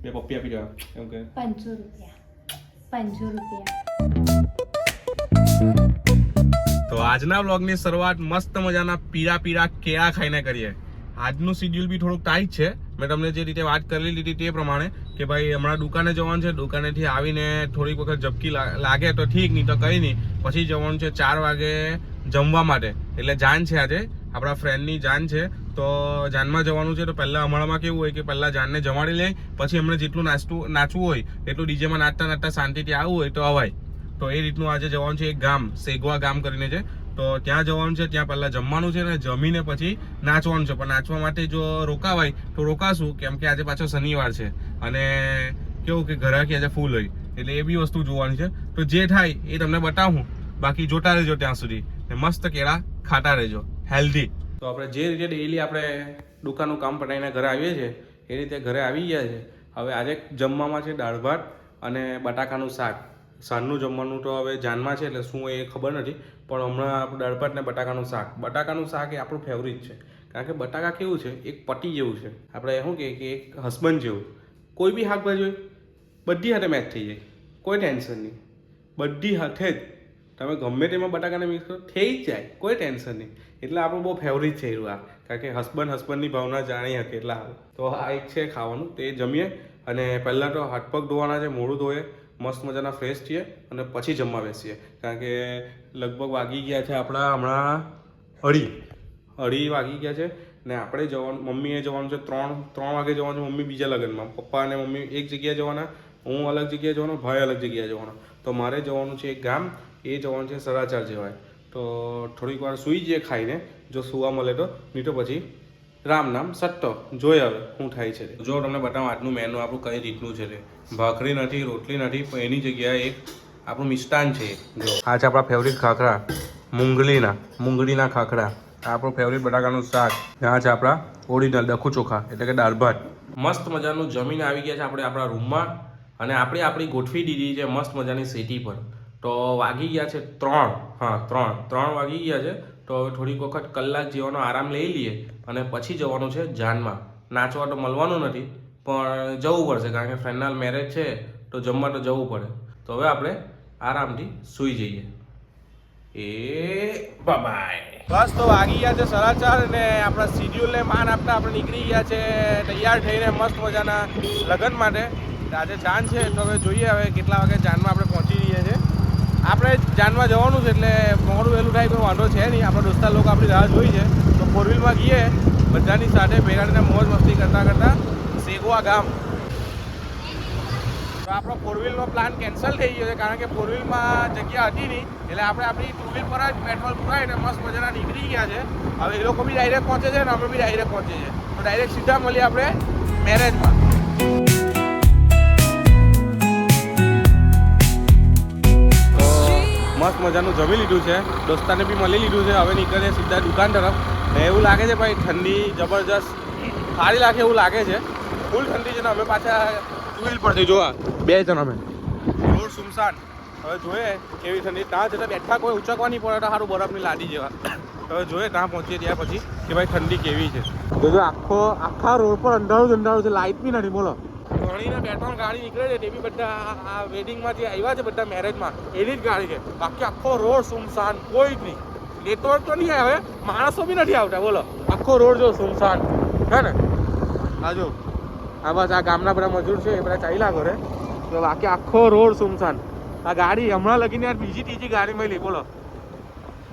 બે પપ્પી આપી દેવા એમ કે 500 રૂપિયા 500 રૂપિયા. તો આજના વ્લોગની શરૂઆત મસ્ત મજાના પીળા પીળા કેળા ખાઈને કરીએ. આજનું શિડ્યુલ બી થોડુંક ટાઈટ છે. મેં તમને જે રીતે વાત કરેલી લીધી તે પ્રમાણે કે ભાઈ હમણાં દુકાને જવાનું છે, દુકાનેથી આવીને થોડીક વખત ઝપકી લાગે તો ઠીક, નહીં તો કંઈ નહીં. પછી જવાનું છે 4 વાગે જમવા માટે. એટલે જાન છે આજે, આપણા ફ્રેન્ડની જાન છે. તો જાનમાં જવાનું છે તો પહેલાં અમારામાં કેવું હોય કે પહેલાં જાનને જમાડી લે, પછી એમને જેટલું નાચવું હોય એટલું ડીજેમાં નાચતા નાચતા શાંતિથી આવવું હોય તો અવાય. તો એ રીતનું આજે જવાનું છે એક ગામ, સેગવા ગામ કરીને છે. તો ત્યાં જવાનું છે, ત્યાં પહેલાં જમવાનું છે ને જમીને પછી નાચવાનું છે. પણ નાચવા માટે જો રોકાવાય તો રોકાશું, કેમ કે આજે પાછો શનિવાર છે અને કેવું કે ઘરાકી આજે ફૂલ હોય, એટલે એ બી વસ્તુ જોવાની છે. તો જે થાય એ તમને બતાવું, બાકી જોતા રહેજો ત્યાં સુધી. મસ્ત કેળા ખાતા રહેજો, હેલ્ધી. તો આપણે જે રીતે ડેઈલી આપણે દુકાનનું કામ પતાવીને ઘરે આવીએ છીએ એ રીતે ઘરે આવી ગયા છે. હવે આજે જમવામાં છે દાળ ભાત અને બટાકાનું શાક. સાંજનું જમવાનું તો હવે જાનમાં છે એટલે શું એ ખબર નથી, પણ હમણાં આપણું દાળ ભાત ને બટાકાનું શાક. બટાકાનું શાક એ આપણું ફેવરિટ છે, કારણ કે બટાકા કેવું છે, એક પટી જેવું છે. આપણે શું કહે કે એક હસબન્ડ જેવું. કોઈ બી શાકભાજી હોય બધી હાથે મેચ થઈ જાય, કોઈ ટેન્શન નહીં. બધી હાથે જ તમે ગમે તેમાં બટાકાને મિક્સ કરો થઈ જ જાય, કોઈ ટેન્શન નહીં. એટલે આપણું બહુ ફેવરિટ છે એવું આ, કારણ કે હસબન્ડની ભાવના જાણી શકે એટલા હાલ. તો આ એક છે ખાવાનું, તે જમીએ. અને પહેલાં તો હાથ પગ ધોવાના છે, મોઢું ધોઈએ, મસ્ત મજાના ફ્રેશ થઈએ અને પછી જમવા બેસીએ. કારણ કે લગભગ વાગી ગયા છે આપણા હમણાં 2:30 વાગી ગયા છે. ને આપણે જવાનું, મમ્મીએ જવાનું છે 3 વાગે જવાનું છે. મમ્મી બીજા લગ્નમાં, પપ્પા અને મમ્મી એક જગ્યાએ જવાના, હું અલગ જગ્યાએ જવાનો, ભાઈ અલગ જગ્યાએ જવાનો. તો મારે જવાનું છે એક ગામ, એ જવાનું છે 4:30 જેવાય. તો થોડીક વાર સૂઈ જઈએ ખાઈને, જો સુવા મળે તો, નહીં તો પછી રામ નામ સટ્ટો જોઈ હવે શું થાય છે. જો તમને બતાવું આજનું મેનુ આપણું કઈ રીતનું છે. ભાખરી નથી, રોટલી નથી, પણ એની જગ્યાએ એક આપણું મિષ્ટાન છે. જો આ છે આપણા ફેવરિટ ખાખરા, મૂંગળીના ખાખરા. આપણું ફેવરિટ બટાકાનું શાક. ત્યાં છે આપણા ઓરિજિનલ ડખુ ચોખા એટલે કે દાળ ભાત. મસ્ત મજાનું જમીને આવી ગયા છે આપણે આપણા રૂમમાં, અને આપણી ગોઠવી દીધી છે મસ્ત મજાની સીટી પર. તો વાગી ગયા છે 3 વાગી ગયા છે. તો હવે થોડીક વખત કલાક જેવાનો આરામ લઈ લઈએ અને પછી જવાનું છે જાનમાં. નાચવા તો મળવાનું નથી, પણ જવું પડશે, કારણ કે ફ્રેન્ડના મેરેજ છે તો જમવા તો જવું પડે. તો હવે આપણે આરામથી સૂઈ જઈએ. બાય. બસ તો વાગી ગયા છે 4:30 અને આપણા શિડ્યુલને માન આપતા આપણે નીકળી ગયા છે તૈયાર થઈને મસ્ત મજાના લગ્ન માટે. આજે જાન છે તો હવે જોઈએ હવે કેટલા વાગે જાનમાં આપણે પહોંચી જઈએ છીએ. આપણે જાનમાં જવાનું છે એટલે મોડું વહેલું થાય તો વાંધો છે નહીં. આપણા દોસ્તાર લોકો આપણી રાહ જોઈ છે તો 4 વ્હીલમાં ગઈએ બધાની સાથે ભેગા થઈને મોજ મસ્તી કરતાં સેગવા ગામ. તો આપણો 4 વ્હીલનો પ્લાન કેન્સલ થઈ ગયો છે, કારણ કે 4 વ્હીલમાં જગ્યા હતી નહીં. એટલે આપણે આપણી 2 વ્હીલ પર જ પેટ્રોલ પુરાવીને મસ્ત મજાના નીકળી ગયા છે. હવે એ લોકો બી ડાયરેક્ટ પહોંચે છે અને અમે બી ડાયરેક્ટ પહોંચીએ છીએ. તો ડાયરેક્ટ સીધા મળીએ આપણે મેરેજમાં. મસ્ત મજાનું જમી લીધું છે, દોસ્તાને બી મળી લીધું છે. હવે નીકળે સીધા દુકાન તરફ. એવું લાગે છે ભાઈ ઠંડી જબરજસ્ત સારી લાગે એવું લાગે છે. ફૂલ ઠંડી છે ને અમે પાછા 2 વ્હીલ પરથી જોવા 2 જણ અમે રોડ સુમસાન. હવે જોઈએ કેવી ઠંડી. ત્યાં જતાં બેઠા કોઈ ઉચકવા નહીં પડે તો સારું, બરફની લાદી જેવા. હવે જોઈએ ત્યાં પહોંચીએ ત્યાં પછી કે ભાઈ ઠંડી કેવી છે. જો આખા રોડ પર અંધારું છે, લાઇટ બી નથી. બોલો, ઘણીને 2-3 ગાડી નીકળે છે, તે બી બધા આ વેડિંગમાંથી આવ્યા છે, બધા મેરેજમાં એની જ ગાડી છે. બાકી આખો રોડ સુમસાન, કોઈ જ નહીં. નેટવર્ક તો નહીં આવે, માણસો બી નથી આવતા. બોલો, આખો રોડ જો સુમસાન છે ને. આ જો આ બસ આ ગામના બધા મજૂર છે એ બધા ચાલ્યા કરે, તો બાકી આખો રોડ સુમસાન. આ ગાડી હમણાં લગીને યાર બીજી ત્રીજી ગાડી મળી. બોલો,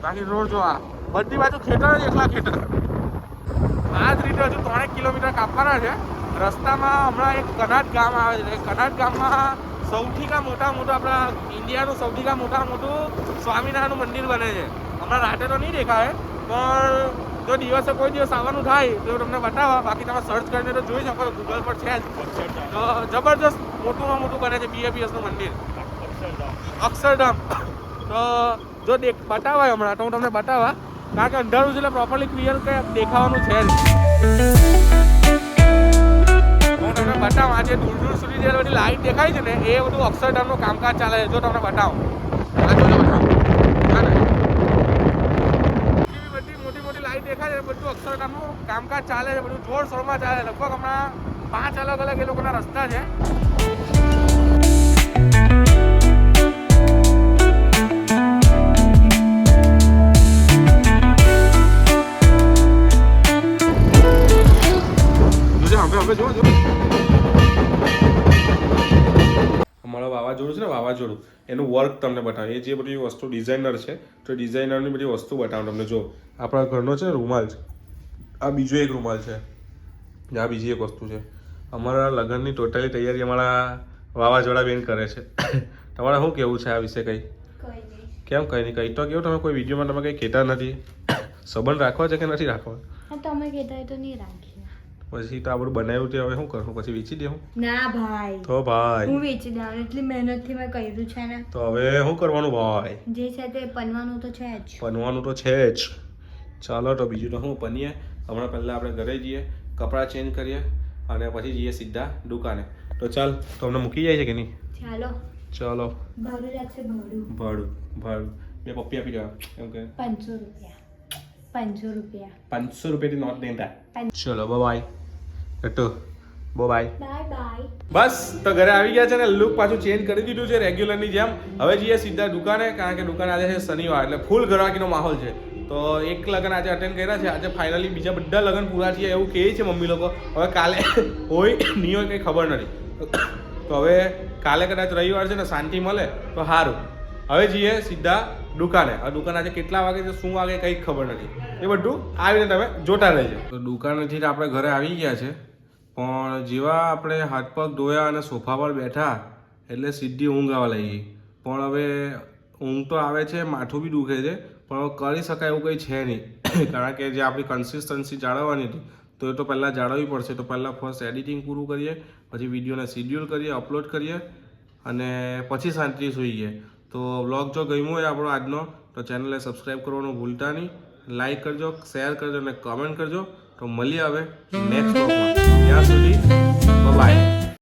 બાકી રોડ જો આ બધી બાજુ ખેતર જ, એકલા ખેતર. આ જ રીતે હજુ 3 કિલોમીટર કાપવાના છે. રસ્તામાં હમણાં એક કનાટ ગામ આવે છે. કનાટ ગામમાં સૌથી મોટા આપણા ઇન્ડિયાનું સૌથી મોટું સ્વામિનારાયણનું મંદિર બને છે. હમણાં રાતે તો નહીં દેખાય, પણ જો દિવસે કોઈ દિવસ આવવાનું થાય તો તમને બતાવવા. બાકી તમે સર્ચ કરીને તો જોઈ શકો, ગૂગલ પર છે જ. તો જબરજસ્ત મોટું બને છે BAPSનું મંદિર, અક્ષરધામ. તો જો બતાવાય હમણાં તો હું તમને બતાવવા, કારણ કે અંધારું છે એટલે પ્રોપરલી ક્લિયર કંઈ દેખાવાનું છે જ. હું તમને બતાવું, આજે દૂર સુધી જે બધી લાઇટ દેખાય છે ને એ બધું અક્ષરધામનું કામકાજ ચાલે છે. જો તમને બતાવું, આ જો બતાવું, બધી મોટી લાઇટ દેખાય છે, બધું અક્ષરધામનું કામકાજ ચાલે છે, બધું જોરશોરમાં ચાલે. લગભગ હમણાં 5 અલગ અલગ એ લોકોના રસ્તા છે. અમારા વાવાઝોડું છે ને, વાવાઝોડું એનું વર્ક તમને બતાવે. એ જે બધી વસ્તુ ડિઝાઇનર છે તો ડિઝાઇનરની બધી વસ્તુ બતાવું તમને. જો આપણા ઘરનો છે ને રૂમાલ છે, આ બીજો એક રૂમાલ છે, આ બીજી એક વસ્તુ છે. અમારા લગ્નની ટોટલી તૈયારી અમારા વાવાઝોડા બેન કરે છે. તમારે શું કેવું છે આ વિશે કંઈ? કેમ કંઈ નહીં? કંઈ તો કેવું, તમે કોઈ વિડીયોમાં તમે કંઈ કહેતા નથી. સંબંધ રાખવા છે કે નથી રાખવા? તમે કહેતા તો નહીં રાખીએ. પછી તો આ બધું બનાવ્યું તે હવે શું કરું? પછી વેચી દેવું? ના ભાઈ, તો ભાઈ હું વેચી દેવાનું, એટલી મહેનતથી મેં કર્યું છે ને. તો હવે શું કરવાનું ભાઈ? જે છે તે પનવાનું તો છે જ. બનવાનું તો છે જ. ચાલો તો બીજું તો શું બનીએ. હમણાં પહેલાં આપણે ઘરે જઈએ, કપડાં ચેન્જ કરીએ અને પછી જઈએ સીધા દુકાને. તો ચાલ, તો અમને મૂકી જાય છે કે નહીં? ચાલો. ચાલો. ભાડું લાગશે, ભાડું. ભાડું બે પપ્પી આપી દેવા. એમ કે 500 રૂપિયા. 500 રૂપિયા. 500 રૂપિયાથી નોટ દેતા. ચલો બાય. ટટુ બાય. Bye bye. બસ તો ઘરે આવી ગયા છે ને, લુક પાછું ચેન્જ કરી દીધું છે રેગ્યુલરની જેમ. હવે જઈએ સીધા દુકાને, કારણ કે દુકાન આજે છે શનિવાર, એટલે ફૂલ ઘરાકીનો માહોલ છે. તો એક લગ્ન આજે અટેન્ડ કર્યા છે, આજે ફાઇનલી બીજા બધા લગ્ન પૂરા થયા એવું કહે છે મમ્મી લોકો. હવે કાલે હોય નહીં હોય કંઈ ખબર નથી. તો હવે કાલે કદાચ રવિવાર છે ને, શાંતિ મળે તો સારું. હવે જઈએ સીધા દુકાને. હવે દુકાન આજે કેટલા વાગે છે, શું વાગે, કંઈ ખબર નથી. એ બધું આવીને તમે જોતા રહેજો. તો દુકાનેથી આપણે ઘરે આવી ગયા છે, પણ જેવા આપણે હાથ પગ ધોયા અને સોફા પર બેઠા એટલે સીધી ઊંઘ આવવા લાગી. પણ હવે ઊંઘ તો આવે છે, માથું બી દુખે છે, પણ હવે કરી શકાય એવું કંઈ છે નહીં. કારણ કે જે આપણી કન્સિસ્ટન્સી જાળવવાની હતી તો એ તો પહેલાં જાળવવી પડશે. તો પહેલાં ફર્સ્ટ એડિટિંગ પૂરું કરીએ, પછી વિડીયોને શિડ્યુલ કરીએ, અપલોડ કરીએ અને પછી શાંતિથી સૂઈએ. તો વ્લોગ જો ગમ્યો હોય આપણો આજનો, તો ચેનલને સબસ્ક્રાઈબ કરવાનું ભૂલતા નહીં. લાઈક કરજો, શેર કરજો અને કમેન્ટ કરજો. તો મળીએ હવે નેક્સ્ટ વ્લોગમાં. ત્યાં સુધી બાય.